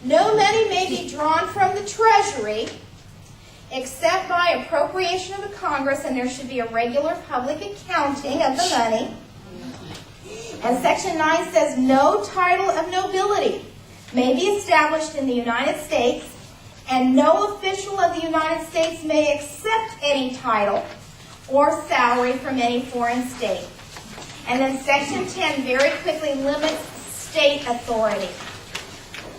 No money may be drawn from the Treasury except by appropriation of the Congress, and there should be a regular public accounting of the money. And Section 9 says no title of nobility may be established in the United States, and no official of the United States may accept any title or salary from any foreign state. And then Section 10 very quickly limits state authority.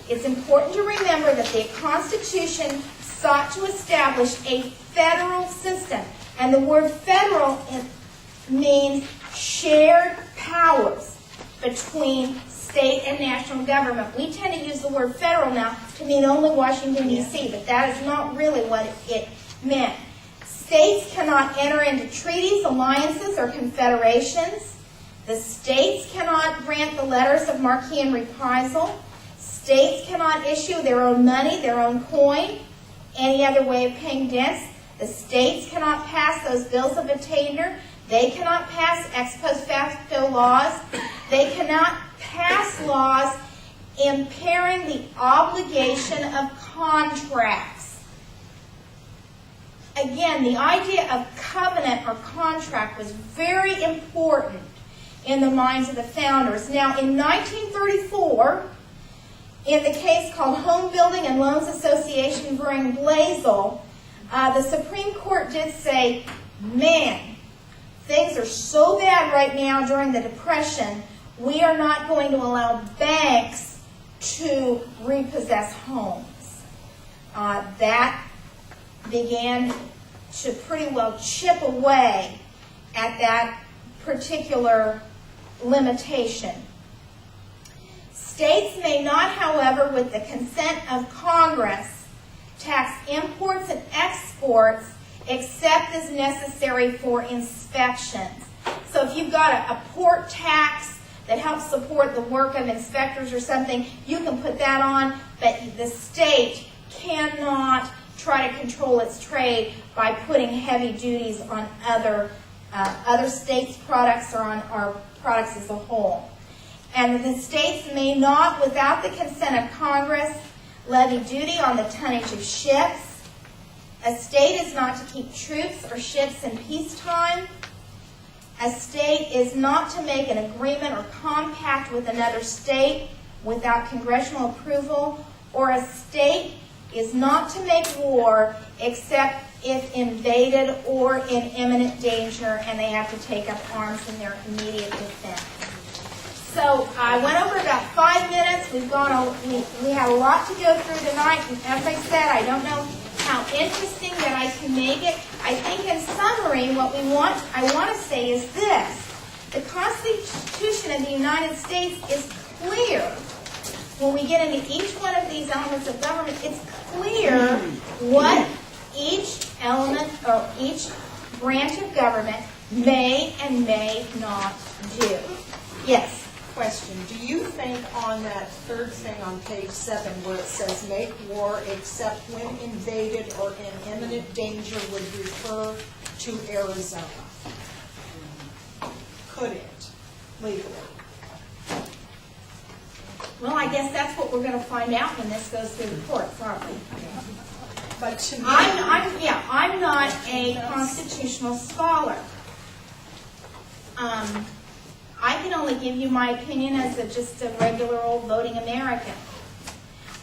It's important to remember that the Constitution sought to establish a federal system. And the word federal means shared powers between state and national government. We tend to use the word federal now to mean only Washington, D.C., but that is not really what it meant. States cannot enter into treaties, alliances, or confederations. The states cannot grant the letters of marque and reprisal. States cannot issue their own money, their own coin, any other way of paying debts. The states cannot pass those bills of attainder. They cannot pass ex post facto laws. They cannot pass laws impairing the obligation of contracts. Again, the idea of covenant or contract was very important in the minds of the founders. Now, in 1934, in the case called Home Building and Loans Association v. Blaisdell, the Supreme Court did say, man, things are so bad right now during the Depression, we are not going to allow banks to repossess homes. That began to pretty well chip away at that particular limitation. States may not, however, with the consent of Congress, tax imports and exports except as necessary for inspections. So if you've got a port tax that helps support the work of inspectors or something, you can put that on, but the state cannot try to control its trade by putting heavy duties on other states' products or on our products as a whole. And the states may not, without the consent of Congress, levy duty on the tonnage of ships. A state is not to keep troops or ships in peacetime. A state is not to make an agreement or compact with another state without congressional approval, or a state is not to make war except if invaded or in imminent danger and they have to take up arms in their immediate defense. So I went over about 5 minutes. We have a lot to go through tonight. And as I said, I don't know how interesting that I can make it. I think in summary, what I want to say is this. The Constitution of the United States is clear. When we get into each one of these elements of government, it's clear what each element or each branch of government may and may not do. Yes? Question. Do you think on that third thing on page 7 where it says make war except when invaded or in imminent danger would refer to Arizona? Could it legally? Well, I guess that's what we're going to find out when this goes through the courts, aren't we? But to me, I'm not a constitutional scholar. I can only give you my opinion as just a regular old voting American.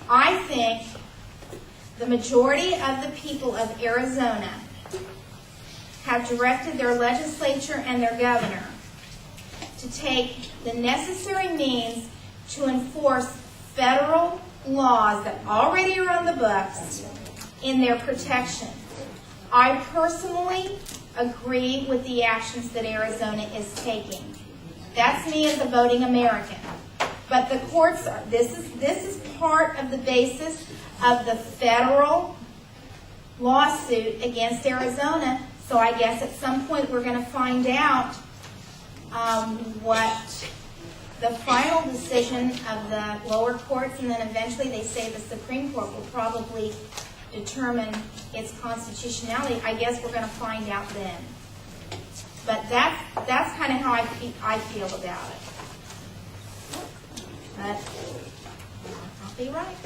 I think the majority of the people of Arizona have directed their legislature and their governor to take the necessary means to enforce federal laws that already are on the books in their protection. I personally agree with the actions that Arizona is taking. That's me as a voting American. But the courts are, this is part of the basis of the federal lawsuit against Arizona. So I guess at some point we're going to find out what the final decision of the lower courts, and then eventually they say the Supreme Court will probably determine its constitutionality. I guess we're going to find out then. But that's kind of how I feel about it. But I'll be right.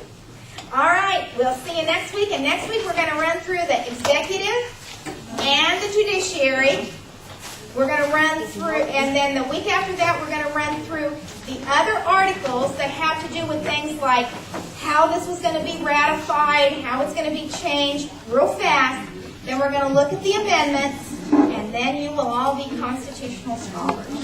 All right, we'll see you next week. And next week we're going to run through the executive and the judiciary. We're going to run through, and then the week after that we're going to run through the other articles that have to do with things like how this was going to be ratified, how it's going to be changed real fast. Then we're going to look at the amendments, and then you will all be constitutional scholars.